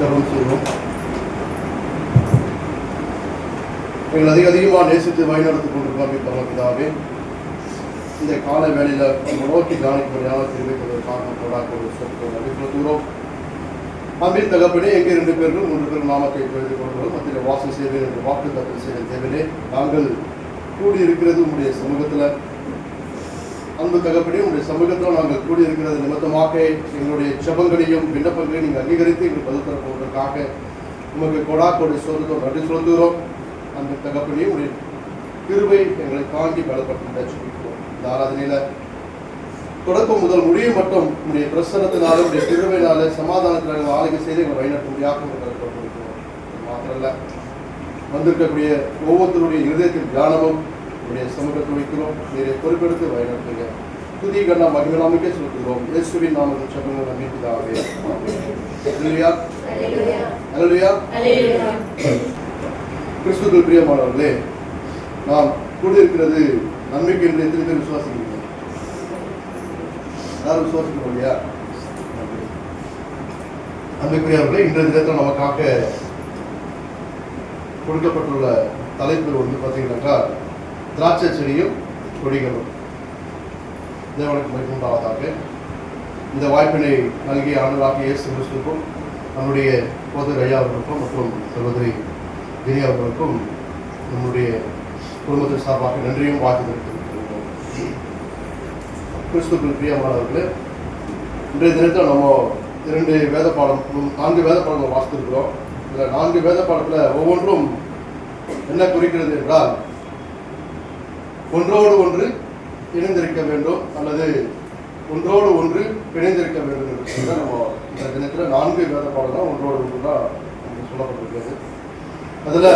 ஜெபம் செய்வோம். எங்கள் அதிகமாக நேசித்து வழிநடத்திக் கொண்டிருக்கோம் பரமபிதாவே, இந்த கால வேளையில் நம்ம நோக்கி தியானிக்கும்படியாக தெரிவிப்பதற்காக சொல்கிறோம். அன்பின் தகப்பனே, எங்கே 2 பேரும் 3 பேரும் நாமத்தை எழுதி கொள்கிறோம் மத்தியில் வாசல் செய்வேன் என்று வாக்கு தத்தல் செய்த தேவனே, நாங்கள் கூடியிருக்கிறது உங்களுடைய சமூகத்தில். அன்பு தகப்பனே, உங்களுடைய சமூகத்தில் நாங்கள் கூடியிருக்கிறது நிமித்தமாக எங்களுடைய ஜெபங்களையும் விண்ணப்பங்களையும் நீங்கள் அங்கீகரித்து எங்களுக்கு பதில் தரப்போவதற்காக உங்களுக்கு கொடாக்கோடைய சோதனை நன்றி சொல்கிறோம். அன்பு தகப்பனே, உங்களுடைய கிருபை எங்களை தாண்டி பலப்பட்டு சொல்லிக்கிறோம். இந்த ஆராதனையில் தொடக்கம் முதல் முடியும் மட்டும் உங்களுடைய பிரசனத்தினால, உங்களுடைய கிருபையினால, சமாதானத்தினால ஆளுகை செய்து எங்களை வழிநடத்த முடியாமல் மாத்திரல்ல, வந்திருக்கக்கூடிய ஒவ்வொருத்தருடைய இருதயத்தின் தியானமும் உங்களுடைய சமூகத்தில் வைக்கிறோம். நீரை பொறுப்பெடுத்து வழிநடத்துங்க. துதி கண்ணா மகிழ்நாமிக்கே சொல்கிறோம். இயேசுவின் நாமத்தில் ஜெபங்கள் நம்பிக்கையாகவே. அல்லேலூயா, அல்லேலூயா. கிறிஸ்துவுக்குள் பிரியமானவர்களே, நாம் கூடியிருக்கிறது நன்மைக்கு என்று எத்தனை பேர் விசுவாசிக்கிறீங்க? எல்லாரும் விசுவாசிக்கிறோம் இல்லையா? அன்புக்குரியவர்களே, இன்றைய தினத்தில் நமக்காக கொடுக்கப்பட்டுள்ள தலைப்பு வந்து பார்த்தீங்கன்னாக்கா, திராட்சை செடியும் கொடிகளும். தேவனுக்கு மகிமையுண்டாவதாக. இந்த வாய்ப்பினை நல்கிய ஆண்டவராகிய இயேசு கிறிஸ்துவுக்கும் நம்முடைய போதகர் ஐயா அவர்களுக்கும் மற்றும் சகோதரி கிரி அவர்களுக்கும் நம்முடைய குடும்பத்தின் சார்பாக நன்றியும் வாழ்த்து தெரிவித்திருக்கிறோம். கிறிஸ்துவுக்குள் பிரியமானவர்களே, இன்றைய தினத்தில் நம்ம 4 வேத பாடங்கள் வாசித்திருக்கிறோம். இதில் 4 வேத பாடத்தில் ஒவ்வொன்றும் என்ன குறிக்கிறது என்றால், ஒன்றோடு ஒன்று இணைந்திருக்க வேண்டும் அல்லது ஒன்றோடு ஒன்று பிணைந்திருக்க வேண்டும் என்று நம்ம இந்த தினத்தில் 4 வேத பாடலாம் ஒன்றோடு ஒன்று தான் சொல்லப்பட்டிருக்கிறது. அதில்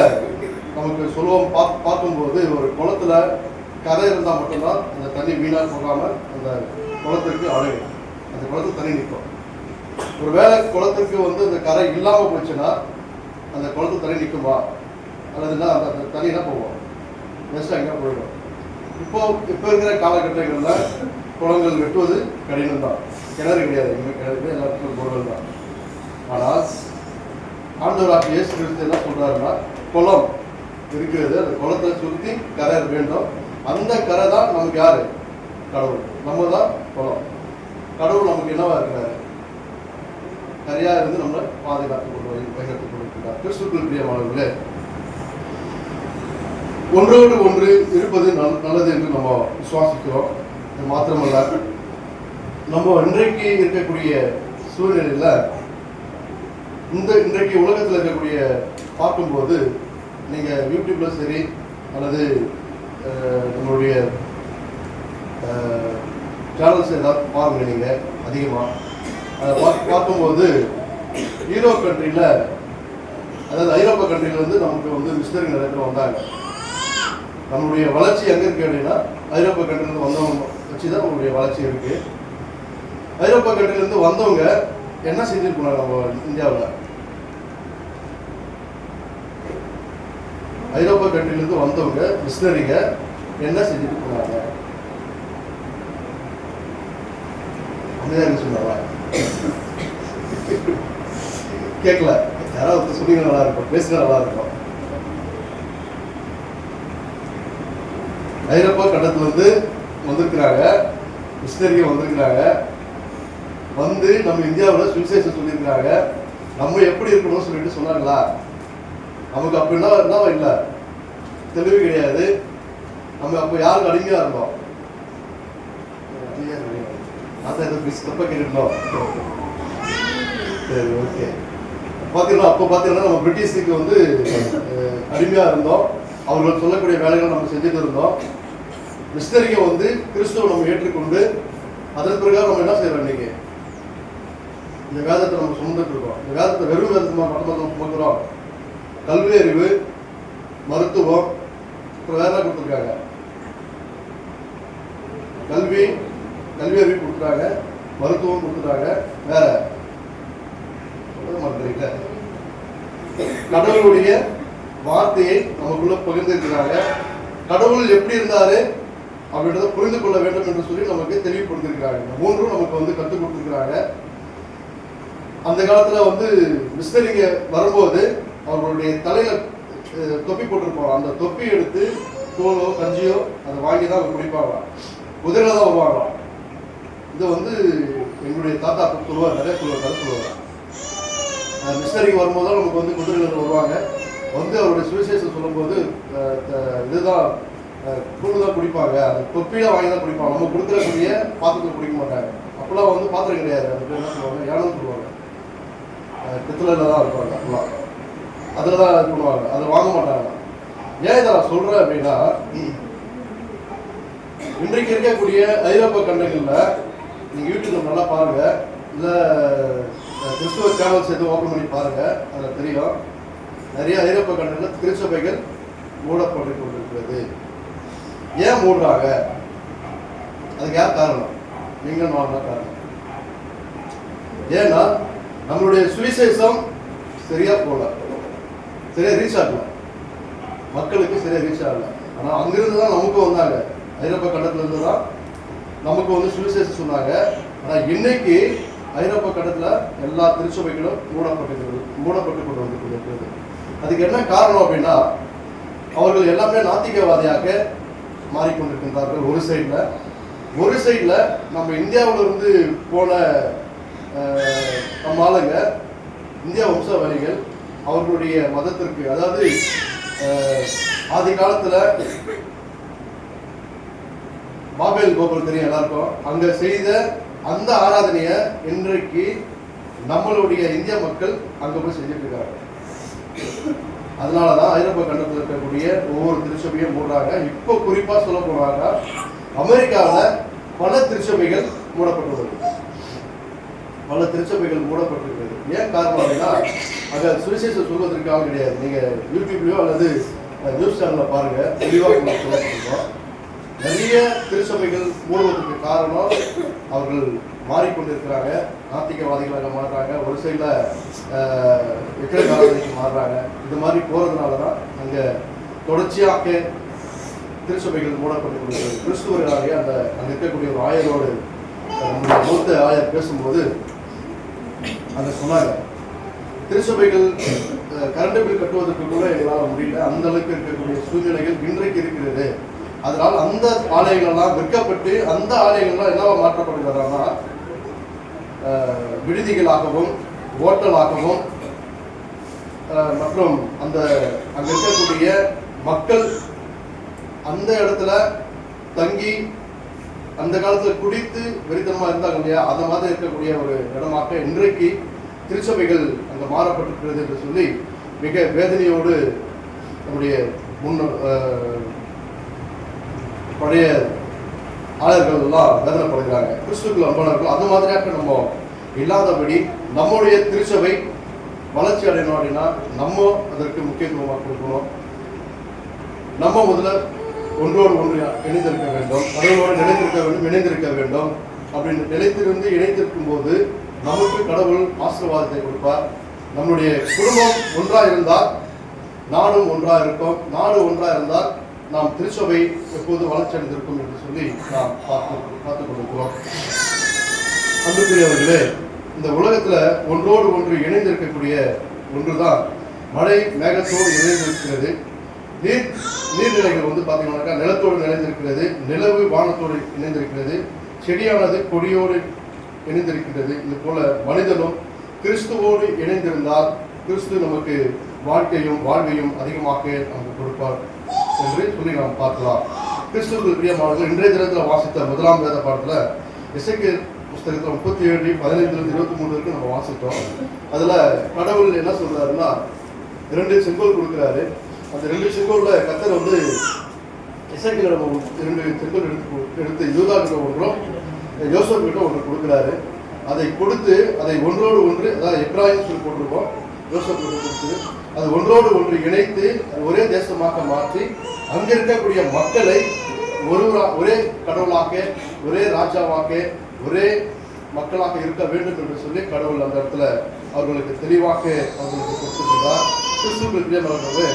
நமக்கு சொல்லுவோம் பார்க்கும்போது, ஒரு குளத்துல கரை இருந்தால் மட்டும்தான் அந்த தண்ணி வீணாக போகாமல் அந்த குளத்திற்கு அழையும், அந்த குளத்துக்கு தண்ணி நிற்கும். ஒரு வேளை குளத்திற்கு வந்து அந்த கரை இல்லாமல் போச்சுன்னா அந்த குளத்துக்கு தண்ணி நிற்குமா அல்லதுன்னா அந்த தண்ணி என்ன போவோம், வேஸ்ட்டாக எங்கே போயிடும். இப்போ இருக்கிற காலகட்டங்களில் குளங்கள் வெட்டுவது கடினம் தான். கிணறு கிடையாது, எங்கள் கிணறு எல்லாத்துக்கும் குளங்கள் தான். ஆனால் ஆண்டவராகிய இயேசு கிறிஸ்து என்ன சொல்றாருன்னா, குளம் இருக்கிறது, அந்த குளத்தை சுற்றி கரை வேண்டும். அந்த கரை தான் நமக்கு யாரு? கடவுள். நம்ம தான் குளம். கடவுள் நமக்கு என்னவா இருக்கிறாரு? கரையா இருந்து நம்மளை பாதுகாத்து பயன்படுத்திக் கொண்டிருக்கிறார். கிறிஸ்துவுக்குள் பிரியமானவர்களே, ஒன்றோடு ஒன்று இருப்பது நல்லது என்று நம்ம விசுவாசிக்கிறோம். இது மாத்திரமல்ல, நம்ம இன்றைக்கு இருக்கக்கூடிய சூழ்நிலையில இன்றைக்கு உலகத்தில் இருக்கக்கூடிய பார்க்கும்போது, நீங்கள் யூடியூப்ல சரி அல்லது நம்மளுடைய சேனல்ஸ் ஏதாவது பாருங்க. நீங்கள் அதிகமாக அதை பார்க்கும்போது யூரோப் கண்ட்ரியில், அதாவது ஐரோப்பா கண்ட்ரியில் வந்து நமக்கு வந்து மிஸ்டரி நிறைய பேர் வந்தாங்க. நம்மளுடைய வளர்ச்சி எங்கே இருக்கு அப்படின்னா, ஐரோப்பா கண்ட்ரிலேருந்து வந்தவங்க வச்சு தான் நம்மளுடைய வளர்ச்சி இருக்கு. ஐரோப்பா கண்ட்ரிலேருந்து வந்தவங்க என்ன செஞ்சுட்டு போனாங்க? நம்ம இந்தியாவில் ஐரோப்பா கண்ட்ரிலேருந்து வந்தவங்க மிஷனரிங்க என்ன செஞ்சுட்டு போனாங்க? சொன்னாங்க கேட்கல. யாராவது சொன்னீங்க நல்லா இருக்கும், பேசுனா நல்லா இருக்கும். ஐரோப்பா கண்டத்துலேருந்து வந்திருக்கிறாங்க, மிஷனரிங்க வந்திருக்கிறாங்க. வந்து நம்ம இந்தியாவில் சுவிசேஷம் சொல்லியிருக்கிறாங்க. நம்ம எப்படி இருக்கணும்னு சொல்லிட்டு சொன்னாங்களா? நமக்கு அப்படின்னா என்ன இல்லை, தெளிவு கிடையாது. நம்ம அப்போ யாருக்கு அடிமையாக இருந்தோம்? அதான் எதோ தப்பாக கேட்டுருந்தோம். சரி, ஓகே. பார்த்தீங்கன்னா அப்போ பார்த்தீங்கன்னா நம்ம பிரிட்டிஷுக்கு வந்து அடிமையாக இருந்தோம். அவர்கள் சொல்லக்கூடிய வேலைகளை நம்ம செஞ்சுட்டு இருந்தோம். மிஷனரிங்க வந்து கிறிஸ்துவை நம்ம ஏற்றுக்கொண்டு அதன் பிறகு நம்ம என்ன செய்யறோம்? இன்னைக்கு இந்த வேதத்தை நம்ம சுமந்துட்டு இருக்கோம். இந்த வேதத்தை வெறும் வேதத்தை மட்டும் சுமக்கிறோம். கல்வி அறிவு, மருத்துவம், அப்புறம் வேற என்ன கொடுத்துருக்காங்க? கல்வி அறிவு கொடுத்துட்டாங்க, மருத்துவம் கொடுத்துட்டாங்க. வேற மாட்டீங்க. கடவுளுடைய வார்த்தையை நமக்குள்ள பகிர்ந்திருக்கிறாங்க. கடவுள் எப்படி இருந்தாரு அப்படின்றத புரிந்து கொள்ள வேண்டும் என்று சொல்லி நமக்கு தெளிவுபடுத்திருக்கிறாங்க. இந்த 3ம் நமக்கு வந்து கற்றுக் கொடுத்துருக்கிறாங்க. அந்த காலத்தில் வந்து மிஸ்டரிங்க வரும்போது அவர்களுடைய தலையில் தொப்பி போட்டிருப்பாங்க. அந்த தொப்பி எடுத்து தோலோ கஞ்சியோ அதை வாங்கி தான் அவங்க குடிப்பாங்களாம். குதிரையில் தான் வருவாங்களாம். இதை வந்து எங்களுடைய தாத்தா சொல்லுவார், நிறைய கதை சொல்லுவாங்க. மிஸ்டரிங்க வரும்போது தான் நமக்கு வந்து குதிரையில் வருவாங்க. வந்து அவருடைய சுவிசேஷம் சொல்லும்போது இதுதான் கூழ் தான் குடிப்பாங்க, அந்த தொப்பியில் வாங்கி தான் குடிப்பாங்க. நம்ம கொடுக்குறக்கூடிய பாத்திரத்தில் குடிக்க மாட்டாங்க. அப்போல்லாம் வந்து பாத்திரம் கிடையாது. அது பேர் என்ன சொல்லுவாங்க, யானம் சொல்லுவாங்க. பித்தளையில் தான் இருப்பாங்க. அப்போல்லாம் அதில் தான் இது பண்ணுவாங்க, அதை வாங்க மாட்டாங்க. ஏன் இதை நான் சொல்கிறேன் அப்படின்னா, இன்றைக்கு இருக்கக்கூடிய ஐரோப்பா கண்டங்களில் நீங்கள் யூடியூப்ல நல்லா பாருங்கள், இல்லை கிறிஸ்துவ சேனல்ஸ் எதுவும் ஓப்பன் பண்ணி பாருங்கள், அதில் தெரியும். நிறைய ஐரோப்பா கண்டங்களில் திருச்சபைகள் மூடப்பட்டு கொண்டிருக்கிறது. ஏன் மூடுறாங்க? அதுக்கு யார் காரணம்? நீங்கள் நான் தான் காரணம். ஏன்னா நம்மளுடைய சுவிசேஷம் சரியா போகல, சரியா ரீச் ஆகல, மக்களுக்கு சரியா ரீச் ஆகல. ஆனால் அங்கிருந்து தான் நமக்கு வந்தாங்க, ஐரோப்பா கண்டத்துல இருந்து தான் நமக்கு வந்து சுவிசேஷம் சொன்னாங்க. ஆனால் இன்னைக்கு ஐரோப்பா கண்டத்துல எல்லா திருச்சபைகளும் மூடப்பட்டு கொண்டு வந்து கொண்டிருக்கிறது. அதுக்கு என்ன காரணம் அப்படின்னா, அவர்கள் எல்லாமே நாத்திகவாதியாக மாறிக்கொண்டிருக்கின்றார்கள். ஒரு சைடில் நம்ம இந்தியாவிலிருந்து போன நம்ம ஆளுங்க, இந்தியா வம்சாவளிகள், அவர்களுடைய மதத்திற்கு, அதாவது ஆதி காலத்தில் பாபேல் கோபுரம் தெரியும் எல்லாருக்கும், அங்கே செய்த அந்த ஆராதனையை இன்றைக்கு நம்மளுடைய இந்திய மக்கள் அங்கே போய் செஞ்சுட்டு இருக்காங்க. அதனால தான் ஐரோப்பா கண்டத்தில் இருக்கக்கூடிய ஒவ்வொரு திருச்சபையும் மூடுறாங்க. இப்போ குறிப்பாக சொல்ல போனாங்க, அமெரிக்காவில் பல திருச்சபைகள் மூடப்பட்டுள்ளது. மூடப்பட்டிருக்கிறது. ஏன் காரணம் அப்படின்னா, அங்கே சுவிசேஷம் சொல்வதற்காக கிடையாது. நீங்கள் யூடியூப்லையோ அல்லது நியூஸ் சேனலில் பாருங்கள், தெளிவாக சொல்லப்பட்டிருக்கோம். நிறைய திருச்சபைகள் மூடுவதற்கு காரணம் அவர்கள் மாறிக்கொண்டிருக்கிறாங்க, நாத்திகவாதிகளாக மாறுறாங்க, ஒரு சைடில் விக்கிரகாரதிக்கு மாறுறாங்க. இது மாதிரி போகிறதுனால தான் அங்கே தொடர்ச்சியாக திருச்சபைகள் மூடப்பட்டு கொண்டிருக்கிறது. கிறிஸ்துவர்களாக அந்த அங்கே இருக்கக்கூடிய ஒரு ஆயரோடு நம்முடைய மூத்த ஆயர் பேசும்போது அங்கே சொன்னாங்க, திருச்சபைகள் கரண்ட் பில் கட்டுவதற்கு கூட எங்களால் முடியல, அந்த அளவுக்கு இருக்கக்கூடிய சூழ்நிலைகள் இன்றைக்கு இருக்கிறது. அதனால் அந்த ஆலயங்கள்லாம் விற்கப்பட்டு அந்த ஆலயங்கள்லாம் என்னவா மாற்றப்படுகிறாங்கன்னா விடுதிகளாகவும் ஹோட்டலாகவும் மற்றும் அந்த அங்கே இருக்கக்கூடிய மக்கள் அந்த இடத்துல தங்கி அந்த காலத்தில் குடித்து வெறித்தனமாக இருந்தாங்க இல்லையா, அந்த மாதிரி இருக்கக்கூடிய ஒரு இடமாக இன்றைக்கு திருச்சபைகள் அங்கே மாறப்பட்டிருக்கிறது என்று சொல்லி மிக வேதனையோடு நம்முடைய பழைய ஆயர்கள் எல்லாம் வேதனைப்படுகிறாங்க. கிறிஸ்துக்கள் அன்பானவர்கள் அது மாதிரியாக நம்ம இல்லாதபடி நம்முடைய திருச்சபை வளர்ச்சி அடையணும் அப்படின்னா நம்ம அதற்கு முக்கியத்துவமாக கொடுக்கணும். நம்ம முதல்ல ஒன்றோடு ஒன்று இணைந்திருக்க வேண்டும், கடவுளோடு இணைந்திருக்க வேண்டும். அப்படின்னு இணைந்திருக்கும் போது நமக்கு கடவுள் ஆசீர்வாதத்தை கொடுப்பார். நம்முடைய குடும்பம் ஒன்றாக இருந்தால் நாடும் ஒன்றாக இருக்கும், நாடு ஒன்றாக இருந்தால் நாம் திருச்சபை எப்போது வளர்ச்சி அடைந்திருக்கும் என்று சொல்லி நாம் பார்த்துக் கொண்டிருக்கிறோம். அன்புக்குரியவர்களே, இந்த உலகத்துல ஒன்றோடு ஒன்று இணைந்திருக்கக்கூடிய ஒன்றுதான் மழை மேகத்தோடு இணைந்திருக்கிறது. நீர்நிலைகள் வந்து பார்த்தீங்கன்னாக்கா நிலத்தோடு இணைந்திருக்கிறது, நிலவு வானத்தோடு இணைந்திருக்கிறது, செடியானது கொடியோடு இணைந்திருக்கிறது. இது போல மனிதனும் கிறிஸ்துவோடு இணைந்திருந்தால் கிறிஸ்து நமக்கு வாழ்வையும் அதிகமாக நமக்கு கொடுப்பார் என்று சொல்லி நாம் பார்க்கலாம். கிறிஸ்துவுக்கு பிரியமானவர்கள், இன்றைய தினத்தில் வாசித்த முதலாம் வேத பாடத்தில் எசேக்கியேல் புஸ்தகத்தில் 37 15-23 வரைக்கும் நம்ம வாசித்தோம். அதில் கடவுள் என்ன சொல்றாருன்னா 2 செங்கோல் கொடுக்குறாரு. அந்த 2 செங்கோலில் கர்த்தர் வந்து எசேக்கியேலிடம் 2 செங்கோல் எடுத்து யூதா கிட்ட ஒன்றும் யோசேப்பு கிட்ட ஒன்று கொடுக்குறாரு. அதை கொடுத்து அதை ஒன்றோடு ஒன்று, அதாவது எப்ராயிம் சொல்லி போட்டிருக்கோம், யோசேப்பு கிட்ட கொடுத்து அது ஒன்றோடு ஒன்று இணைத்து ஒரே தேசமாக மாற்றி அங்க இருக்கக்கூடிய மக்களை ஒரே கடவுளாக, ஒரே ராஜாவாக, ஒரே மக்களாக இருக்க வேண்டும் என்று சொல்லி கடவுள் அந்த இடத்துல அவர்களுக்கு தெளிவாக அவர்களுக்கு கொடுத்திருக்கிறார். கிறிஸ்துவுக்கு பிரியமானவர்களே,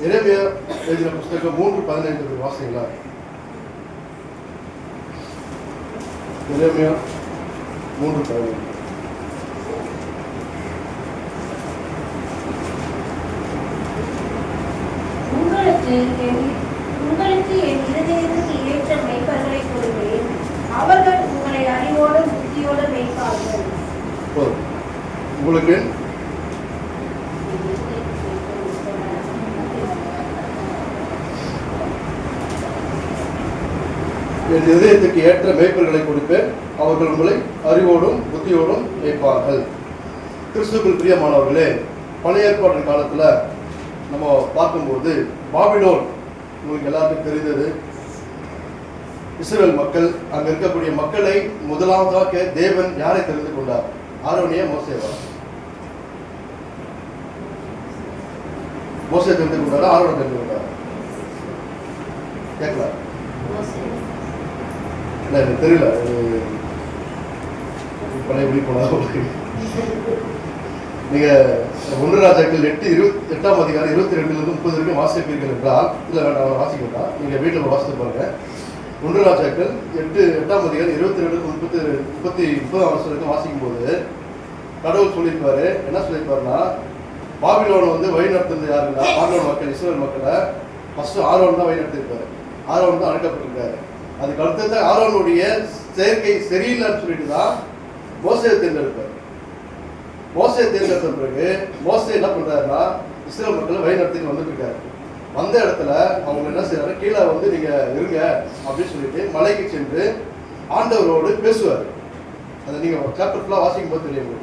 எரேமியா எழுதின புஸ்தகம் 3:15 வாசிங்களா. எரேமியா 3:15. உங்களுக்கு என் இருதயத்துக்கு ஏற்ற மெய்ப்பர்களை கொடுப்பேன். அவர்கள் உங்களை அறிவோடு புத்தியோடு மேய்ப்பார்கள். உங்களுக்கு என் இதயத்துக்கு ஏற்ற மேய்ப்பர்களை கொடுப்பேன். அவர்கள் உங்களை அறிவோடும் புத்தியோடும் மேய்ப்பார்கள். கிறிஸ்துவுக்குள் பிரியமானவர்களே, பழைய ஏற்பாட்டு காலத்துல நம்ம பார்க்கும்போது பாபிலோன் உங்களுக்கு எல்லாருக்கும் தெரிந்தது. இஸ்ரவேல் மக்கள், அங்க இருக்கக்கூடிய மக்களை முதலாவதாக தேவன் யாரை தெரிந்து கொண்டார்? ஆரோனிய மோசேவா? மோசே தெரிந்து கொண்டாரா? ஆரோனை தெரிந்து கொண்டாரா? கேட்கல, இல்லை எனக்கு தெரியல. பழைய விழிப்புணர்வு நீங்க 1 ராஜாக்கள் 8:28 அதிகாரம் 22 30 வரைக்கும் வாசிப்பீர்கள் என்றால், இல்லை வேண்டாம் வாசிக்க வேண்டாம், நீங்க வீட்டில் வாசித்து பாருங்க. 1 ராஜாக்கள் 8 அதிகாரம் 22 30 வரைக்கும் வாசிக்கும் போது கடவுள் சொல்லியிருப்பாரு. என்ன சொல்லியிருப்பாருன்னா, பாபிலோன் வந்து வழி நடத்துறது யாருன்னா பாபிலோன் மக்கள், இஸ்ரவேல் மக்களை ஃபர்ஸ்ட் ஆரோன் தான் வழி நடத்திருப்பாரு. ஆரோன் தான் அழைக்கப்பட்டிருக்காரு. அதுக்கு அடுத்தது ஆரோனுடைய செயற்கை சரியில்லைன்னு சொல்லிட்டு தான் மோசேயை தேர்ந்தெடுப்பார். மோசையை தேர்ந்தெடுத்த பிறகு மோசே என்ன பண்றாருன்னா, இஸ்ரவேல் மக்களை வழி நடத்திட்டு வந்துட்டு இருக்காரு. வந்த இடத்துல அவங்க என்ன செய்யறாரு, கீழே வந்து நீங்க இருங்க அப்படின்னு சொல்லிட்டு மலைக்கு சென்று ஆண்டவரோடு பேசுவார். அதை நீங்க சாப்டர் ஃபுல்லா வாசிக்கும் போது தெரியும்.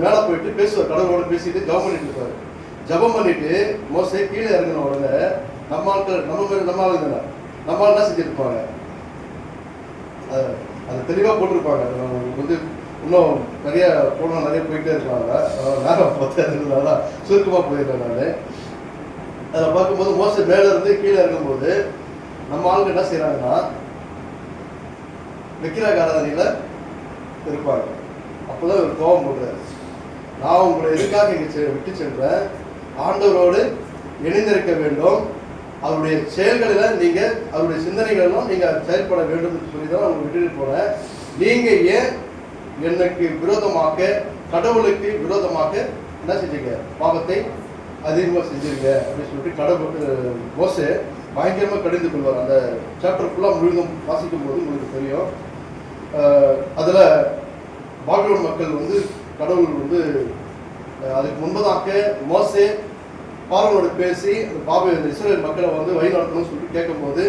மேல போயிட்டு பேசுவார், கடவுளோடு பேசிட்டு ஜபம் பண்ணிட்டு இருப்பாரு. ஜபம் பண்ணிட்டு மோசே கீழே இறங்கின உடனே நம்ம என்ன செஞ்சிருப்பாங்க, அது தெளிவா போட்டிருப்பாங்க. வந்து இன்னும் நிறைய போனால் நிறைய போயிட்டே இருக்காங்க. நேரம் பார்த்ததுனால சுருக்கமா போயிருக்கேன் நான். அதில் பார்க்கும்போது மோசே மேல இருந்து கீழே இருக்கும்போது நம்ம ஆளுங்க என்ன செய்யறாங்கன்னா விக்கிரக ஆராதனையில இருப்பாங்க. அப்போதான் ஒரு கோபம் போடுறாரு, நான் உங்களை எதுக்காக இங்கே விட்டு சென்றேன், ஆண்டவரோடு இணைந்திருக்க வேண்டும், அவருடைய செயல்களில் நீங்க அவருடைய சிந்தனைகளெல்லாம் நீங்க செயல்பட வேண்டும் சொல்லி தான் அவங்க விட்டுட்டு போனேன். நீங்க ஏன் எனக்கு விரோதமாக, கடவுளுக்கு விரோதமாக என்ன செஞ்சீங்க, பாவத்தை அதிகமாக செஞ்சிருங்க அப்படின்னு சொல்லிட்டு கடவுள் மோசே பயங்கரமாக கடிந்து கொள்வார். அந்த சாப்டர் ஃபுல்லாக முழுதும் வாசிக்கும் போது உங்களுக்கு தெரியும். அதில் பாபிலோன் மக்கள் வந்து கடவுள் வந்து அதுக்கு முன்பதாக மோசே பார்வோனோட பேசி அந்த இஸ்ரவேல் மக்களை வந்து வழி நடத்தணும்னு சொல்லிட்டு கேட்கும்போது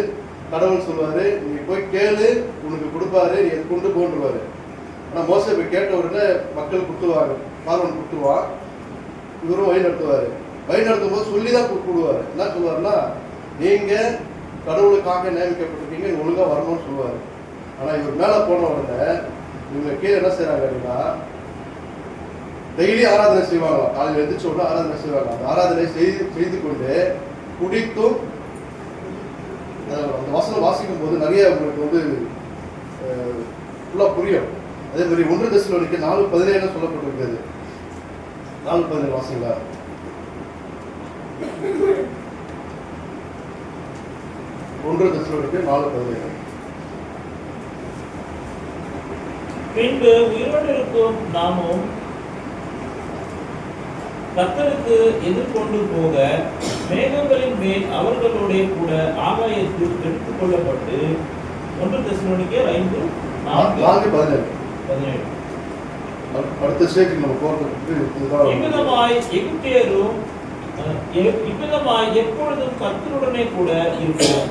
கடவுள் சொல்லுவாரு, நீ போய் கேளு, உனக்கு கொடுப்பாரு, நீ அதை கொண்டு போன்றுவாரு. ஆனால் மோசே போய் கேட்ட உடனே மக்கள் கொடுத்துருவாங்க, பார்வன் கொடுத்துருவான், இவரும் வழி நடத்துவார். வழி நடத்தும் போது சொல்லி தான் கூடுவார். என்ன சொல்லுவாருன்னா, நீங்கள் கடவுளுக்காக நியமிக்கப்பட்டிருக்கீங்க, நீங்க ஒழுங்காக வரணும்னு சொல்லுவார். ஆனால் இவர் மேலே போன உடனே இவங்க கீழே என்ன செய்கிறாங்க அப்படின்னா, டெய்லி ஆராதனை செய்வாங்களாம். காலையில் எழுந்திரிச்ச உடனே ஆராதனை செய்வாங்க. அந்த ஆராதனை செய்து கொண்டு குடித்தும், அந்த வசனம் வாசிக்கும் போது நிறைய உங்களுக்கு வந்து ஃபுல்லாக புரியும். அதே மாதிரி 1 தெசலோனிக்கே 4:17 சொல்லப்பட்டிருக்கிறது. 4:17 வாசிங்களா? தெசலோனிக்கே 4:17. பின்பு உயிரோடு இருக்கும் நாமும் கர்த்தருக்கு எதிர்கொண்டு போக மேகங்களின் மேல் அவர்களுடைய கூட ஆகாயத்தில் எடுத்துக் கொள்ளப்பட்டு 1 தெசலோனிக்கே 5:4-17 அடுத்த ஸ்டேஜுக்கு நம்ம போறதுக்கு இவ்விதமாய் எகிப்தியரும் இவ்விதமாய் எப்பொழுதும் கர்த்தருடனே கூட இருப்போம்.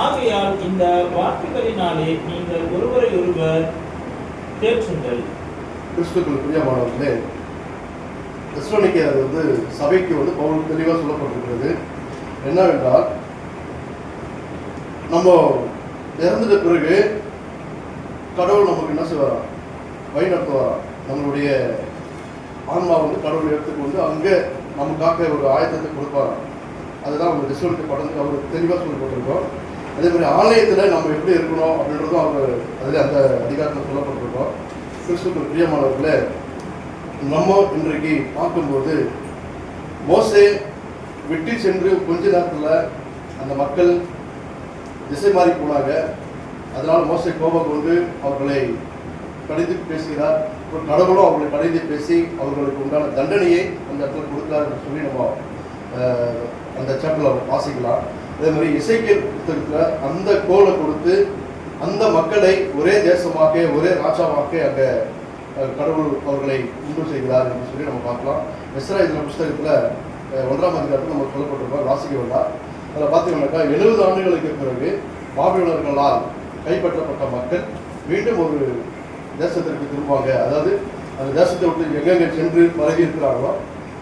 ஆகையால் இந்த வார்த்தைகளினாலே நீங்கள் ஒருவரை ஒருவர் தேற்றுங்கள். கிறிஸ்துவுக்குள் பிரியமானவர்களே, தெசலோனிக்கே அது வந்து சபைக்கு வந்து பவுல் தெளிவாக சொல்லப்பட்டிருக்கிறது. என்னவென்றால், நம்ம இறந்துட்ட பிறகு கடவுள் நமக்கு என்ன செய்வாராம், வழி நடத்துவாராம். நம்மளுடைய ஆன்மா வந்து கடவுளை எடுத்துக்கொண்டு அங்கே நமக்காக ஒரு ஆயத்தத்தை கொடுப்பாராம். அதுதான் அவங்க தெசலோனிக்கே படம் அவர் தெளிவாக சொல்லப்பட்டிருக்கோம். அதே மாதிரி ஆலயத்தில் நம்ம எப்படி இருக்கணும் அப்படின்றதும் அவர் அதில் அந்த அதிகாரத்தில் சொல்லப்பட்டிருக்கோம். கிறிஸ்துவுக்குள் பிரியமானவர்களே, நம்ம இன்றைக்கு பார்க்கும்போது மோசே விட்டு சென்று கொஞ்ச நேரத்தில் அந்த மக்கள் திசை மாறி போனாங்க. அதனால் மோசே கோபம் கொண்டு அவர்களை கடிந்து பேசுகிறார். கடவுளும் அவர்களை கடிந்து பேசி அவர்களுக்கு உண்டான தண்டனையை அந்த இடத்துல கொடுக்கிறார் என்று சொல்லி நம்ம அந்த சாப்டரில் வாசிக்கலாம். அதே மாதிரி எசேக்கியேல் புத்தகத்தில் அந்த கோலை கொடுத்து அந்த மக்களை ஒரே தேசமாக ஒரே ராஜாவாக அங்கே கடவுள் அவர்களை உண்டு செய்கிறார் என்று சொல்லி நம்ம பார்க்கலாம். எஸ்ரா இந்த புஸ்தகத்தில் 1ஆம் அதிகாரத்தில் நம்ம சொல்லப்பட்டிருக்கோம், வாசிக்க வேண்டாம். அதில் பார்த்தீங்கன்னாக்கா 70 ஆண்டுகளுக்கு பிறகு பாபிலோனர்களால் கைப்பற்றப்பட்ட மக்கள் மீண்டும் ஒரு தேசத்திற்கு திரும்புவாங்க. அதாவது அந்த தேசத்தை விட்டு எங்கெங்கே சென்று பரவி இருக்கிறாங்களோ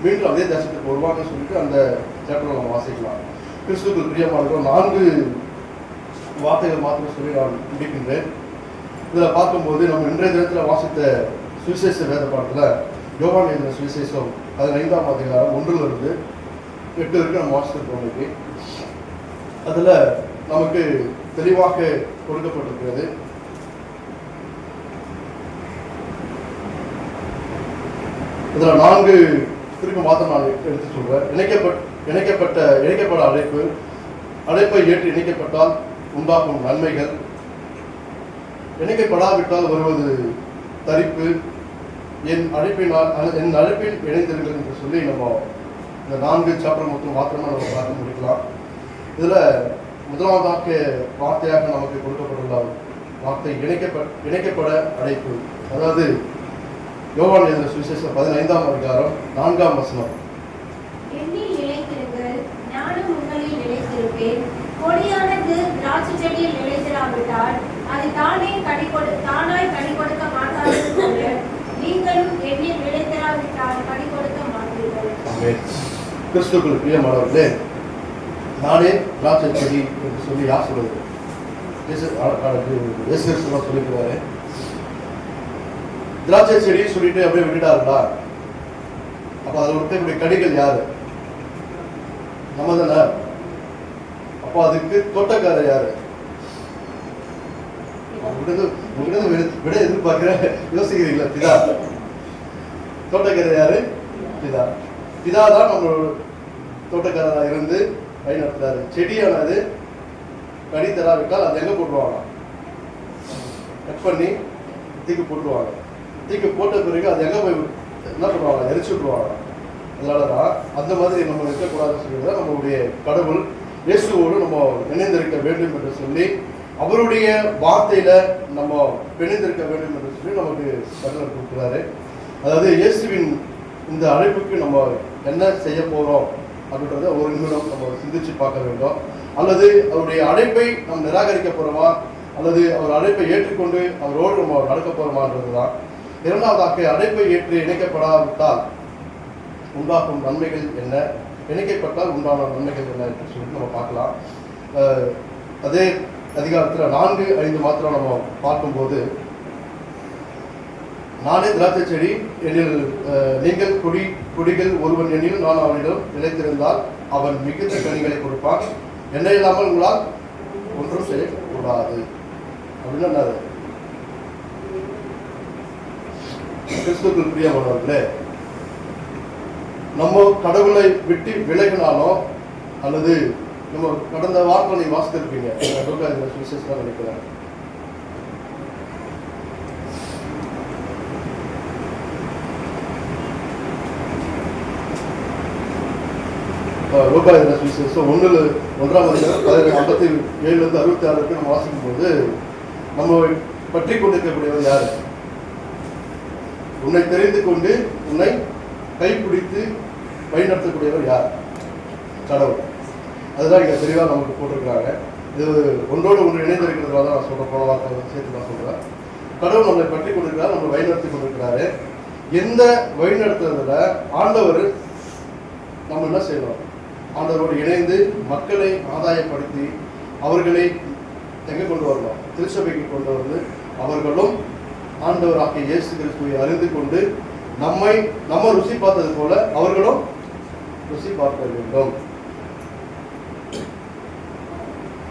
மீண்டும் அதே தேசத்துக்கு வருவாங்கன்னு சொல்லிட்டு அந்த சாப்டரில் நம்ம வாசிக்கலாம். கிறிஸ்துவுக்கு பிரியமானவர்கள் 4 வார்த்தைகள் மாத்திரம் சொல்லி நான் முடிக்கின்றேன். இதில் பார்க்கும்போது நம்ம இன்றைய தினத்தில் வாசித்த சுவிசேஷ வேத பாடத்தில் யோவான் எழுதின சுவிசேஷம் 15ஆம் அதிகாரம் 1 to 8 வரைக்கும் நம்ம வாசித்திருக்கோம். இன்னைக்கு அதில் நமக்கு தெளிவாக கொடுக்கப்பட்டிருக்கிறது. இதில் 4 திரும்ப மாத்திரம் நான் எடுத்து சொல்றேன். இணைக்கப்பட அழைப்பை ஏற்று இணைக்கப்பட்டால் உண்டாகும் நன்மைகள், இணைக்கப்படாவிட்டால் வருவது தரிப்பு, என் அழைப்பில் இணைந்திருங்கள் என்று சொல்லி நம்ம இந்த 4 சாப்டர் மாத்திரமா நம்ம பார்த்து முடிக்கலாம். இதில் முதலாவதாக வார்த்தையாக நமக்கு கொடுக்கப்பட்டுள்ள வார்த்தை இணைக்கப்பட அழைப்பு. அதாவது யோவான் எழுதின சுவிசேஷம் 15ஆம் அதிகாரம் 4ஆம் வசனம். என்னில் நிலைத்திருங்கள், நானும் உங்களில் நிலைத்திருப்பேன். கொடியானது திராட்சை செடியில் நிலைத்திராவிட்டால் அது தானாய் கனி கொடுக்க மாட்டாது போல நீங்களும் என்னில் நிலைத்திராவிட்டால் கனி கொடுக்க மாட்டீர்கள். கிறிஸ்துவுக்குள் பிரியமானவர்களே, நானே திராட்சை செடி என்று சொல்லி யார் சொல்லுது? இயேசு சொல்லிக்கிறாரு. திராட்சை செடி சொல்லிட்டு அப்படியே விட்டுட்டாருங்களா? அப்ப அதில் இருக்கக்கூடிய கடிகள் யாரு? நம்ம தானே. அப்போ அதுக்கு தோட்டக்காரர் யாரு? விட எதிர்பார்க்கிற யோசிக்கிறீங்களா? பிதா. தோட்டக்காரர் யாரு? பிதா. பிதா தான் நம்ம தோட்டக்காரராக இருந்து வழி நடத்துறாரு. செடியானது கனி தராவிட்டால் அது எங்க போட்டுருவாங்க? கட் பண்ணி தீக்கு போட்டுருவாங்க. தீக்கு போட்ட பிறகு அது எங்க போய் என்ன பண்ணுவாங்க? எரிச்சு விட்டுருவாங்க. அதனாலதான் அந்த மாதிரி நம்ம இருக்கக்கூடாதுன்னு சொல்லி தான் நம்மளுடைய கடவுள் இயேசுவோடு நம்ம இணைந்திருக்க வேண்டும் என்று சொல்லி அவருடைய வார்த்தையில நம்ம இணைந்திருக்க வேண்டும் என்று சொல்லி நமக்கு கட்டளை கொடுக்கிறாரு. அதாவது இயேசுவின் இந்த அழைப்புக்கு நம்ம என்ன செய்ய போறோம் அப்படின்றத ஒரு நிமிடம் நம்ம சிந்திச்சு பார்க்க வேண்டும். அல்லது அவருடைய அழைப்பை நாம் நிராகரிக்க போறோமா, அல்லது அவர் அழைப்பை ஏற்றுக்கொண்டு அவரோடு நம்ம நடக்க போறோமான்றதுதான். இரண்டாவதாக, அழைப்பை ஏற்று இணைக்கப்படாவிட்டால் உண்டாகும் நன்மைகள் என்ன, இணைக்கப்பட்டால் உண்டான நன்மைகள் என்ன என்று சொல்லிட்டு நம்ம பார்க்கலாம். அதே அதிகாரத்தில் 4-5 மாத்திரம் நம்ம பார்க்கும்போது, நானே திராட்சை செடி, என்னில் நீங்கள் கொடிகள், ஒருவன் எண்ணில் நான் அவனிடம் நிலைத்திருந்தால் அவன் மிகுந்த கனிகளை கொடுப்பான், என்ன இல்லாமல் உங்களால் ஒன்றும் செய்யக்கூடாது அப்படின்னு என்ன? கிறிஸ்துவுக்குள் பிரியமானவர்களே, நம்ம கடவுளை விட்டு விலகினாலும், அல்லது நம்ம கடந்த வாரம் நீங்க வாசித்திருப்பீங்க, சுவிசேஷம் நினைக்கிறேன். லூக்கா எழுதின சுவிசேஷம் 1ஆம் அதிகாரம் 57-66 வரைக்கும் நம்ம வாசிக்கும் போது, நம்ம பற்றி கொண்டிருக்கக்கூடியவர் யாரு? உன்னை தெரிந்து கொண்டு உன்னை கைப்பிடித்து வழிநடத்தக்கூடியவர் யார்? கடவுள். அதுதான் இங்கே தெளிவாக நமக்கு போட்டிருக்கிறாங்க. இது ஒன்றோடு ஒன்று இணைந்திருக்கிறதுனால தான் நான் சொல்கிறேன். போன வார்த்தை சேர்த்து நான் சொல்கிறேன். கடவுள் நம்மளை பற்றி கொண்டிருக்கிறார், நம்மளை வழிநடத்தி கொண்டிருக்கிறாரு. எந்த வழிநடத்துறதுல ஆண்டவர் நம்ம என்ன செய்யணும்? ஆண்டவரோடு இணைந்து மக்களை ஆதாயப்படுத்தி அவர்களை எங்கே கொண்டு வரணும்? திருச்சபைக்கு கொண்டு வந்து அவர்களும் ஆண்டவராகிய இயேசு கிறிஸ்துவை அறிந்து கொண்டு நம்ம ருசி பார்த்தது போல அவர்களும் ருசி பார்க்க வேண்டும்.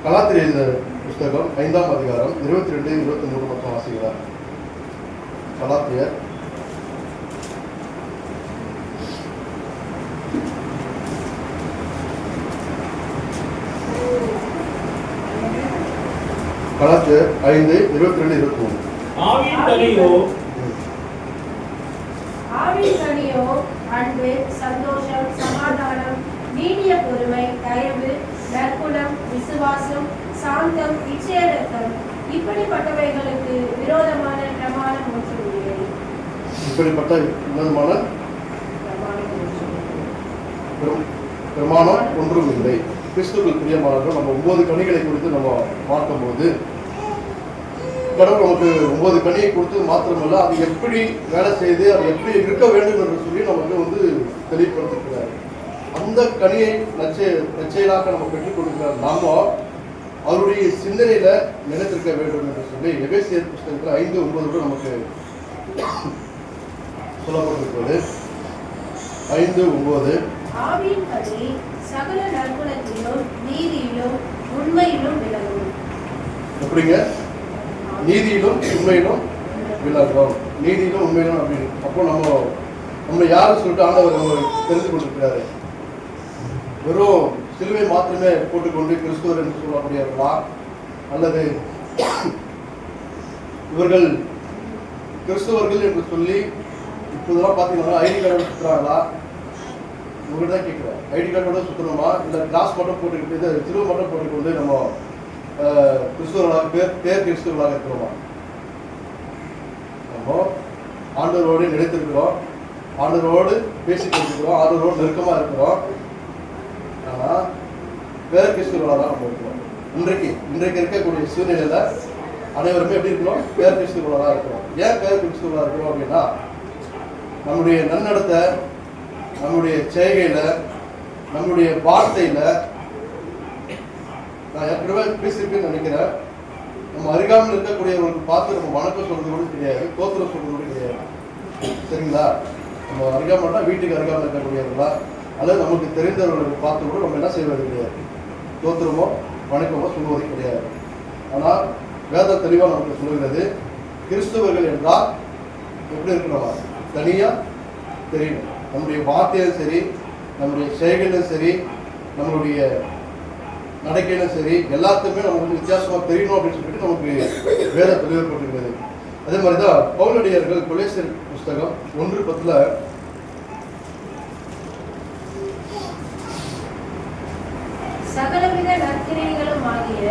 கலாத்தியர் எழுதின புஸ்தகம் 5ஆம் அதிகாரம் 22-23 மட்டும் வாசிக்கிறார். கலாத்தியர் 5:22-23. ஆவியின் கனியோ அன்பு, சந்தோஷம், சமாதானம், நீடிய பொறுமை, தயவு, நற்குணம், விசுவாசம், சாந்தம், இச்சையடக்கம், இப்படிப்பட்டவைகளுக்கு விரோதமான பிரமாணம் ஒன்றுமில்லை. இப்படிப்பட்ட விரோதமான பிரமாணம் ஒன்றுமில்லை. பிரமாணம் ஒன்றும் இல்லை. கிறிஸ்துவுக்குள் பிரியமானவர்கள், நம்ம 9 கனிகளை குறித்து நம்ம பார்க்கும்போது கடவுள் நமக்கு 9 கனியை கொடுத்து மாத்திரமல்ல, அது எப்படி வேலை செய்து அது எப்படி இருக்க வேண்டும் என்று சொல்லி நமக்கு தெளிவுபடுத்திருக்கிறார். அந்த கனியை நற்செயலாக நம்ம பெற்றுக் கொடுக்கிறார். நாம அவருடைய சிந்தனையில நிலைத்திருக்க வேண்டும் என்று சொல்லி எபேசியர் புத்தகத்தில் 5:9 நமக்கு சொல்லப்பட்டிருக்கிறது. 5:9 ஆவியின்படி சகல நற்குணத்திலும் நீதியிலும் உண்மையிலும் விளங்கும். எப்படிங்க? நீதியிலும் உண்மையிலும் விளங்கும். நீதியிலும் உண்மையிலும் அப்படின்னு அப்போ நம்ம யாரும் சொல்லிட்டு ஆண்டவர் நம்ம தெரிந்து கொண்டிருக்கிறாரு. வெறும் சிலுவை மாத்திரமே போட்டுக்கொண்டு கிறிஸ்துவர் என்று சொல்லக்கூடியவர்களா, அல்லது இவர்கள் கிறிஸ்துவர்கள் என்று சொல்லி இப்போதெல்லாம் பார்த்தீங்கன்னா ஐடி கார்டு சுற்றுறாங்களா? உங்கள்கிட்ட தான் கேட்குறேன். ஐடி கார்டோட சுற்றணுமா, இல்லை கிளாஸ் மட்டும் போட்டுக்கிட்டு சிலுவை மட்டும் போட்டுக்கொண்டு நம்ம கிறிஸ்துவர்களாக பேர் கிறிஸ்துவர்களாக இருக்கிறோமா? நம்ம ஆண்டவரோடு நிலைத்திருக்கிறோம், ஆண்டவரோடு பேசிக் கொண்டிருக்கிறோம், ஆண்டவரோடு நெருக்கமாக இருக்கிறோம். ஆனால் பேர் கிறிஸ்துவர்களாக தான் நம்ம இருக்கிறோம். இன்றைக்கு இருக்கக்கூடிய சூழ்நிலையில் அனைவருமே எப்படி இருக்கிறோம்? பேர் கிறிஸ்துவர்களாக தான் இருக்கிறோம். ஏன் பேர் கிறிஸ்துவர்களாக இருக்கிறோம் அப்படின்னா, நம்முடைய நன்னடத்தை, நம்முடைய செய்கையில, நம்முடைய வார்த்தையில, நான் ஏற்கனவே பேசியிருக்கேன்னு நினைக்கிறேன், நம்ம அருகாமல் இருக்கக்கூடியவர்களுக்கு பார்த்து நம்ம வணக்கம் சொல்றது கூட கிடையாது, தோத்திரம் சொல்றது கூட கிடையாது. சரிங்களா? நம்ம அருகாமல்னா வீட்டுக்கு அருகாமல் இருக்கக்கூடியவர்களா அல்லது நமக்கு தெரிந்தவர்களுக்கு பார்த்து கூட நம்ம என்ன செய்வது கிடையாது, தோத்திரமோ வணக்கமோ சொல்வது கிடையாது. ஆனால் வேத தெளிவாக நமக்கு சொல்கிறது, கிறிஸ்துவர்கள் என்றால் எப்படி இருக்கணுமா? தனியா தெரியணும். நம்முடைய வார்த்தையிலும் சரி, நம்முடைய செய்கையிலும் சரி, நம்மளுடைய நடக்கையிலும் சரி, எல்லாத்துக்குமே நமக்கு வித்தியாசமா தெரியணும் அப்படின்னு சொல்லிட்டு நமக்கு வேத தெளிவுபட்டிருக்கிறது. அதே மாதிரிதான் பவுலடியார்கள் கொலேசியர் புஸ்தகம் 1:10 சகலவித நற்கிரியைகளும் ஆகிய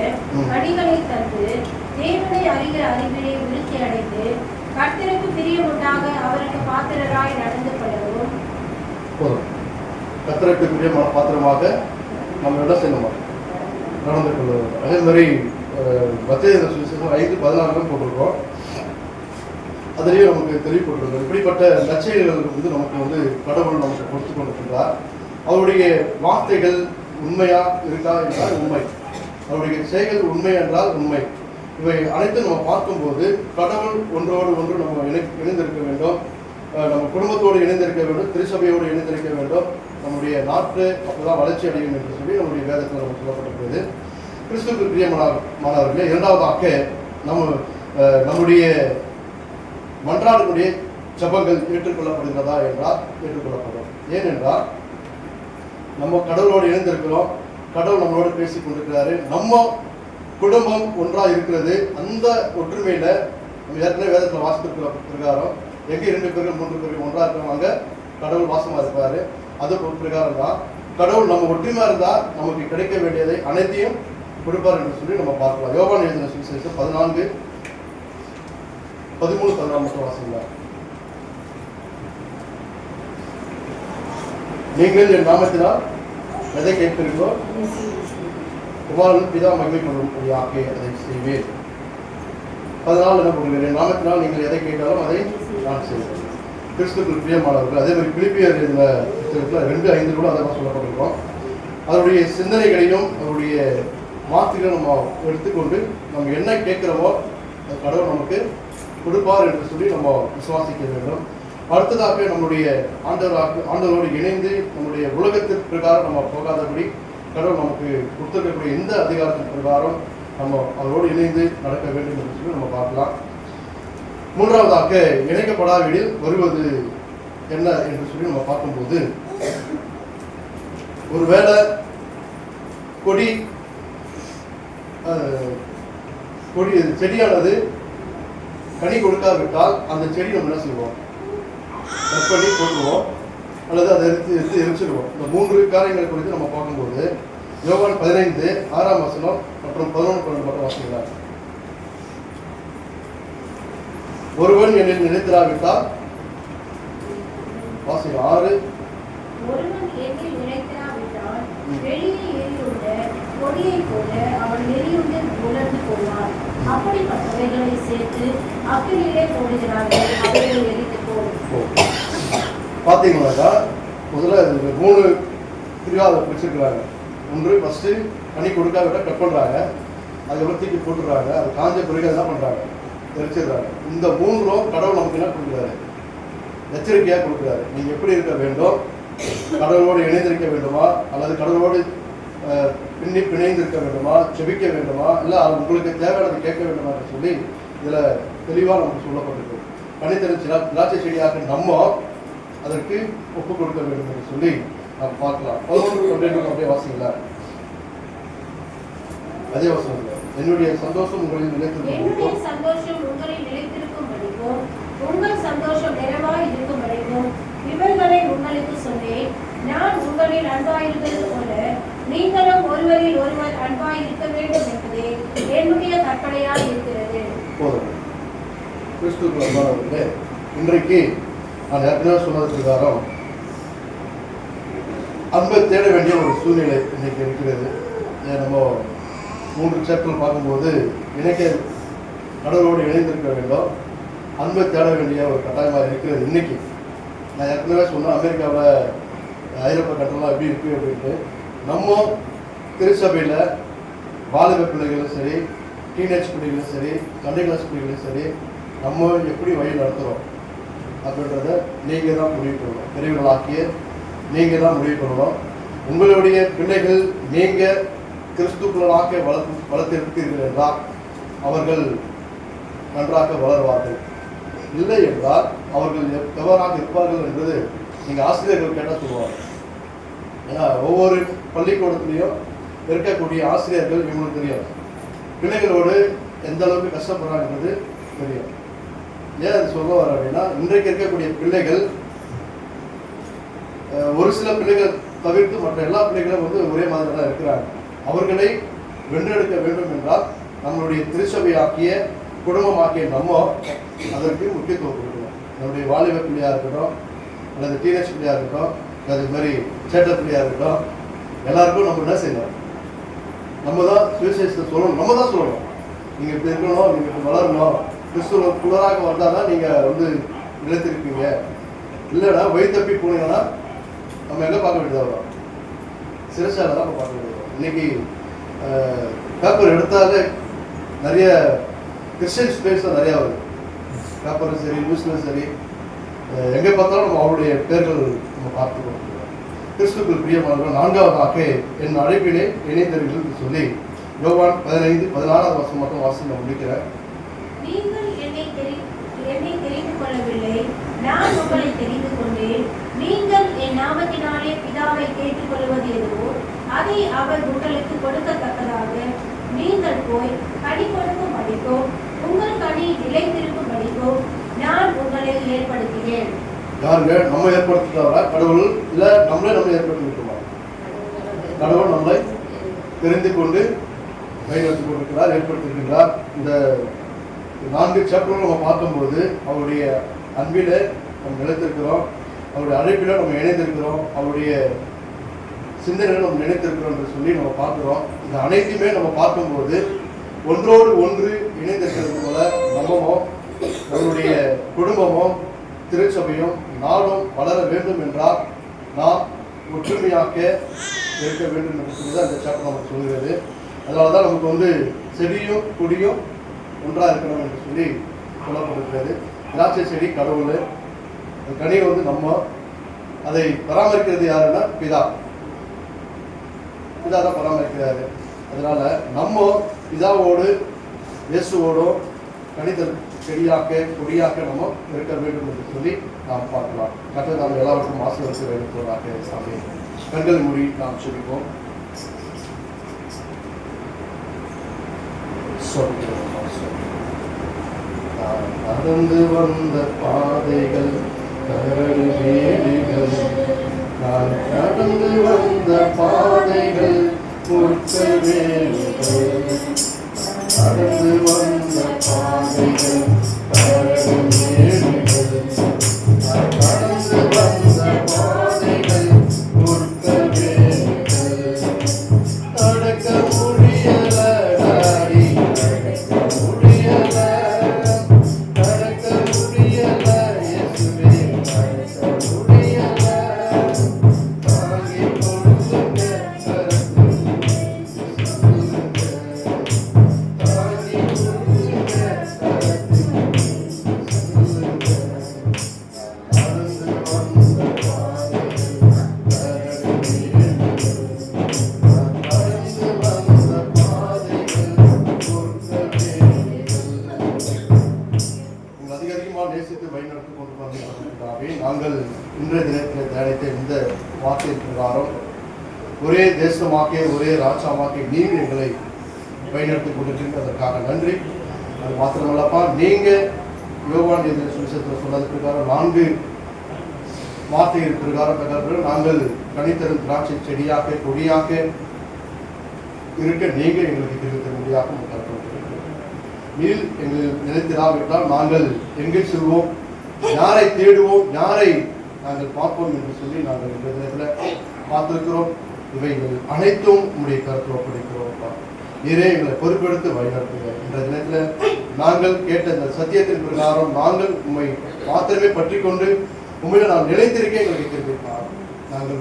கனிகளை தந்து தேவனை அறிகிற அறிவினை விருத்தி அடைந்து கர்த்தருக்கு பிரியமுண்டாக அவருக்கு பாத்திரராய் நடந்து கொள்ளவும். கர்த்தருக்கு பிரியமான பாத்திரமாக நம்ம என்ன செய்யணுமா? நடந்து கொள்ளுவோம். அதே மாதிரி மத்தேயு சுவிசேஷம் 5:16 போட்டிருக்கோம். அதிலேயே நமக்கு தெளிவுபட்டிருக்கோம். இப்படிப்பட்ட நற்செய்திகள் நமக்கு கடவுள் நமக்கு கொடுத்து கொண்டிருக்கிறார். அவருடைய வார்த்தைகள் உண்மையா இருக்கா என்றால் உண்மை, அவருடைய செய்கள் உண்மை என்றால் உண்மை. இவை அனைத்தும் நம்ம பார்க்கும்போது கடவுள் ஒன்றோடு ஒன்று நம்ம இணைந்திருக்க வேண்டும், நம்ம குடும்பத்தோடு இணைந்திருக்க வேண்டும், திருச்சபையோடு இணைந்திருக்க வேண்டும், நம்முடைய நாட்டு அப்போதான் வளர்ச்சி அடையும் என்று சொல்லி நம்முடைய வேதத்தில் நமக்கு சொல்லப்பட்டிருக்கிறது. கிறிஸ்துவுக்கு பிரியமானவர்களே, இரண்டாவதாக நம்முடைய மன்றாடக்கூடிய ஜபங்கள் ஏற்றுக்கொள்ளப்படுகிறதா என்றால் ஏற்றுக்கொள்ளப்படும். ஏனென்றால் நம்ம கடவுளோடு இணைந்திருக்கிறோம், கடவுள் நம்மளோடு பேசிக் கொண்டிருக்கிறாரு, நம்ம குடும்பம் ஒன்றாக இருக்கிறது. அந்த ஒற்றுமையில நம்ம ஏற்கனவே வேதத்தில் வாசித்திருக்கிற பிரகாரம் எங்கே 2 பேர்கள் 3 பேர்கள் ஒன்றாக இருக்கிறவங்க கடவுள் வாசமா இருப்பாரு. அது ஒரு பிரகாரம் தான் கடவுள் நம்ம ஒற்றுமையா இருந்தா நமக்கு கிடைக்க வேண்டியதை அனைத்தையும் கொடுப்பார் என்று சொல்லி நம்ம பார்க்கலாம். யோவான் எழுதின சுவிசேஷம் 14:13-14 மட்டும் வாசிக்கலாம். நீங்கள் என் நாமத்தினால் எதை கேட்கிறீர்களோ குமாரன் பிதா மகிமைப்படும்படியாக அதை செய்வேன். 14 என்ன பண்ணுகிறேன்? நாமத்தினால் நீங்கள் எதை கேட்டாலும் அதை நான் செய்வேன். கிறிஸ்துவுக்கு பிரியமானவர்கள். அதே மாதிரி பிலிப்பியர் எழுதின புத்தகத்தில் 2:5 கூட அதெல்லாம் சொல்லப்பட்டிருக்கோம். அவருடைய சிந்தனைகளையும் அவருடைய வார்த்தைகளை நம்ம எடுத்துக்கொண்டு நம்ம என்ன கேட்கிறோமோ கடவுள் நமக்கு கொடுப்பார் என்று சொல்லி நம்ம விசுவாசிக்க வேண்டும். அடுத்ததாக நம்முடைய ஆண்டவரோடு இணைந்து நம்முடைய உலகத்திற்கு பிரகாரம் நம்ம போகாதபடி கடவுள் நமக்கு கொடுத்திருக்கக்கூடிய இந்த அதிகாரத்தின் பிரகாரம் நம்ம அவரோடு இணைந்து நடக்க வேண்டும் என்று சொல்லி நம்ம பார்க்கலாம். மூன்றாவதாக இணைக்கப்படாவிடில் வருவது என்ன என்று சொல்லி நம்ம பார்க்கும்போது, ஒருவேளை செடியானது கனி கொடுக்காவிட்டால் அந்த செடி நம்ம என்ன செய்வோம்? கட் பண்ணி போட்டுருவோம். அல்லது அதை எடுத்து எரிச்சிடுவோம். இந்த 3 காரியங்களை குறித்து நம்ம பார்க்கும்போது யோவான் 15:6 மற்றும் 11-12 மட்டும் வாசிக்கலாம். ஒருவன் என்னில் நிலைத்திராவிட்டால் வாசிங்க 6. ஒருவன் என்னில் நிலைத்திராவிட்டால் வெளியே எரியுண்ட கொடியைப் போல அவன் நெறியுண்டு உலர்ந்து போவான். அப்படிப்பட்டவைகளை சேர்த்து அக்கினியிலே போடுகிறார்கள், அவைகளை எரித்து போடும். பார்த்தீங்கன்னாக்கா முதல்ல 3 பிரிவாக வச்சிருக்கிறாங்க. ஒன்று ஃபஸ்ட்டு கனி கொடுக்காவிட்ட கட் பண்ணுறாங்க, அதுக்கப்புறம் தூக்கி போட்டுடுறாங்க, அது காஞ்ச பிறகு என்ன பண்ணுறாங்க, எரிச்சிடுறாங்க. இந்த 3ம் கடவுள் நமக்கு என்ன கொடுக்குறாரு, எச்சரிக்கையாக கொடுக்குறாரு. நீங்கள் எப்படி இருக்க வேண்டும், கடவுளோடு இணைந்திருக்க வேண்டுமா, அல்லது கடவுளோடு பிணைந்திருக்க வேண்டுமா, செபிக்க வேண்டுமா, இல்லை உங்களுக்கு தேவையானது கேட்க வேண்டுமான்னு சொல்லி இதில் தெளிவாக நமக்கு சொல்லப்பட்டிருக்கு. கனித்தரிச்சு திராட்சை செடியாக நம்ம அதற்கு ஒப்பு கொடுக்க வேண்டும் என்று சொல்லி நாம் பார்க்கலாம். 11 அப்படியே வாசிங்களா, அதே வசனம். என்னுடைய சந்தோஷம் உங்களில் நிலைத்திருக்கும், சந்தோஷம் உங்களில் நிலைத்திருக்கும் படிக்கும், உங்கள் சந்தோஷம் நிறைவாய் இருக்கும் படிக்கும் இவர்களை உங்களுக்கு சொன்னேன். நான் உங்களில் அன்பாயிருப்பது போல நீங்களும் ஒருவரில் ஒருவர் அன்பாயிருக்க வேண்டும் என்பதே என்னுடைய கற்பனையாக இருக்கிறது. கிறிஸ்துவுக்குள்ளே இன்றைக்கு நான் ஏற்கனவே சொன்னது பிரகாரம் அன்பை தேட வேண்டிய ஒரு சூழ்நிலை இன்னைக்கு இருக்கிறது. நம்ம 3 சாப்டர் பார்க்கும்போது கடவுளோடு இணைந்திருக்க வேண்டும், அன்பை தேட வேண்டிய ஒரு கட்டாயமாக இருக்கிறது. இன்னைக்கு நான் ஏற்கனவே சொன்னேன், அமெரிக்காவில் ஐரோப்பா கட்டணம்லாம் எப்படி இருக்குது அப்படின்ட்டு. நம்ம திருச்சபையில் வாலிப பிள்ளைகளும் சரி, டீனேஜ் பிள்ளைகளும் சரி, சண்டே கிளாஸ் பிள்ளைகளும் சரி, நம்ம எப்படி வழி நடத்துகிறோம் அப்படின்றத நீங்கள் தான் முடிவு பண்ணணும். பெரியவர்களாக்கிய நீங்கள் தான் முடிவு பண்ணணும். உங்களுடைய பிள்ளைகள் நீங்கள் கிறிஸ்துக்குள்ளாக வளர்த்திருக்கிறீர்கள் என்றால் அவர்கள் நன்றாக வளர்வார்கள். இல்லை என்றால் அவர்கள் எவ்வாறாக இருப்பார்கள் என்பது நீங்கள் ஆசிரியர்கள் கேட்டால் சொல்லுவாங்க. ஏன்னா ஒவ்வொரு பள்ளிக்கூடத்துலேயும் இருக்கக்கூடிய ஆசிரியர்கள் இவங்களுக்கு தெரியும், பிள்ளைகளோடு எந்த அளவுக்கு கஷ்டப்படுறாங்கிறது தெரியும். ஏன் அது சொல்ல வர அப்படின்னா, இன்றைக்கு இருக்கக்கூடிய பிள்ளைகள் ஒரு சில பிள்ளைகள் தவிர்த்து மற்ற எல்லா பிள்ளைகளும் ஒரே மாதிரி தான் இருக்கிறாங்க. அவர்களை வென்றெடுக்க வேண்டும் என்றால் நம்மளுடைய திருச்சபையாக்கிய குடும்பமாக்கிய நம்ம அதற்கு முக்கியத்துவம் கொடுக்கணும். நம்முடைய வாலிப பிள்ளையாக இருக்கட்டும், அல்லது டீனேஜ் பிள்ளையாக இருக்கட்டும், அல்லது இது மாதிரி சேட்ட பிள்ளையாக இருக்கட்டும், எல்லாருக்கும் நம்ம என்ன செய்யணும், நம்ம தான் சுவிசேஷத்தை சொல்லணும், நம்ம தான் சொல்லணும். நீங்கள் இப்படி இருக்கணும், நீங்கள் இப்படி வளரணும், கிறிஸ்துவ குளராக வந்தால் தான் நீங்கள் நிலைத்திருப்பீங்க. இல்லைன்னா வழி தப்பி போனீங்கன்னா நம்ம எங்கே பார்க்க வேண்டியதாக வரும், சிறைச்சாலை தான் நம்ம பார்க்க வேண்டியது. இன்னைக்கு பேப்பர் எடுத்தாலே நிறைய கிறிஸ்டியன் ஸ்பேஸ் தான் நிறையா வருது. பேப்பரும் சரி, நியூஸ்லையும் சரி, எங்கே பார்த்தாலும் நம்ம அவருடைய பேர்கள் நம்ம பார்த்து கொடுக்கிறோம். கிறிஸ்துக்குள் பிரியமானவர்கள் 4ஆவதாக என் அழைப்பிலே இணைந்தவர்கள் சொல்லி யோவான் 15:16 மட்டும் வாசி நான் முடிக்கிறேன். நீங்கள் என்னை தெரிந்து கொள்ளவில்லை, நான் உங்களை தெரிந்து கொண்டேன். நீங்கள் என் நாமத்தினாலே பிதாவை கேட்டுக் கொள்வது எதுவோ அதை அவர் உங்களுக்கு கொடுக்கத்தக்கதாக நீங்கள் போய் கனி கொடுக்கும் படிக்கோ, உங்கள் கனி நிலைத்திருக்கும் படிக்கோ நான் உங்களை ஏற்படுத்தினேன். யாருங்க நம்ம ஏற்படுத்துறவரா கடவுள், இல்லை நம்மளே ஏற்படுத்தி விட்டுருவோம்? கடவுள் நம்மளை தெரிந்து கொண்டு வழிநடத்தி கொண்டிருக்கிறார், ஏற்படுத்தியிருக்கிறார். இந்த 4 சாப்டர்கள் நம்ம பார்க்கும்போது அவருடைய அன்பில நம்ம நிலைத்திருக்கிறோம், அவருடைய அழைப்பில நம்ம இணைந்திருக்கிறோம், அவருடைய சிந்தனைகளை நம்ம நினைத்திருக்கிறோம் என்று சொல்லி நம்ம பார்க்குறோம். இந்த அனைத்தையுமே நம்ம பார்க்கும்போது ஒன்றோடு ஒன்று இணைந்திருக்கிறது போல நம்மமும் நம்மளுடைய குடும்பமும் திருச்சபையும் நாடும் வளர வேண்டும் என்றால் நாம் ஒற்றுமையாக்க இருக்க வேண்டும் என்று சொல்லி தான் இந்த சாப்டர் நமக்கு சொல்கிறது. அதனால தான் நமக்கு செடியும் கொடியும் ஒன்றாக இருக்கணும் என்று சொல்லி சொல்லப்பட்டிருக்கிறது. திராட்சை செடி கடவுள், கனி நம்ம, அதை பராமரிக்கிறது யாருன்னா பிதா தான் பராமரிக்கிறாரு. அதனால நம்ம பிதாவோடு இயேசுவோடும் கணிதல் செடியாக்க கொடியாக்க நம்ம இருக்க வேண்டும் என்று சொல்லி நாம் பார்க்கலாம். கர்த்தர் நாம் எல்லாருக்கும் ஆசீர்வதிக்க வேண்டும் சொல்றாங்க. சாமி கண்கள் மூடி நாம் சொல்லிப்போம். நடந்து வந்த பாதைகள் கரடு மேடுகள், நான் கடந்து வந்த பாதைகள் முட்கள் மேடுகள், கடந்து வந்த பாதைகள் கரடு மேடுகள், நான் கடந்து வந்த பாதைகள் முட்கள் மேடுகள், நடக்க முடியல டாடி, நடக்க முடியல, நடக்க முடியல இயேசுவே, நடக்க முடியல, தாங்கி கொள்ளுங்க கரத்தில் சொல்லுங்க, தாங்கி கொள்ளுங்க கரத்தில் சொல்லுங்க, நடந்து வந்த பாதைகள் கரடு மேடுகள், கடந்து வந்த பாதைகள் பொருட்கள் மேடுகள். உங்கள் அதிகமாக நேசித்து வழிநடத்திக் கொண்டு வந்திருக்கிறாவே, நாங்கள் இன்றைய தினத்தில் தியானித்த இந்த வார்த்தை பிரகாரம் ஒரே தேசமாக்கே ஒரே ராஜாமாக்கே நீங்கள் எங்களை வழிநடத்திக் கொண்டிருக்கிறதற்காக நன்றி. அது மாத்திரமல்லப்பா, நீங்க யோவான் சுவிசேஷத்தில் சொன்னது பிரகாரம் 4 வார்த்தைகள் பிரகாரம் தகவல் நாங்கள் கனித்தரும் திராட்சை செடியாக கொடியாக இருக்க நீங்கள் எங்களுக்கு தெரிவித்த முடியாக நீர் எங்கள் நினைத்திராவிட்டால் நாங்கள் எங்கே செல்வோம், யாரை தேடுவோம், யாரை நாங்கள் பார்ப்போம் என்று சொல்லி நாங்கள் இந்த தினத்தில் பார்த்திருக்கிறோம். இவைகள் அனைத்தும் உங்களுடைய கருத்தில் ஒப்படைக்கிறோம். நீரே எங்களை பொறுப்பெடுத்து வழிநடத்துங்க. இந்த தினத்தில் நாங்கள் கேட்ட இந்த சத்தியத்தின் பிரகாரம் நாங்கள் உண்மை மாத்திரமே பற்றி கொண்டு உண்மையில நான் நிலைத்திருக்கேன் எங்களுக்கு தெரிவித்தார். நாங்கள்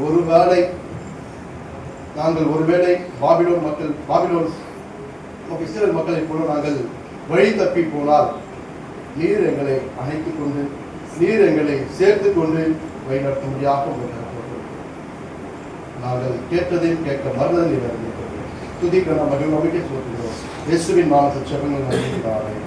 ஒருவேளை பாபிலோன் இஸ்ரேல் மக்களை போல நாங்கள் வழி தப்பி போனால் நீர் எங்களை அணைத்துக் கொண்டு நீர் எங்களை சேர்த்து கொண்டு வழிநடத்த முடியாத நாங்கள் கேட்டதையும் கேட்க மறுதல் துதிக்க நாம் மகிழ்ச்சியை சொல்கிறோம். இயேசுவின் நாமத்தில் ஜெபங்கள் நல்கிறார்கள்.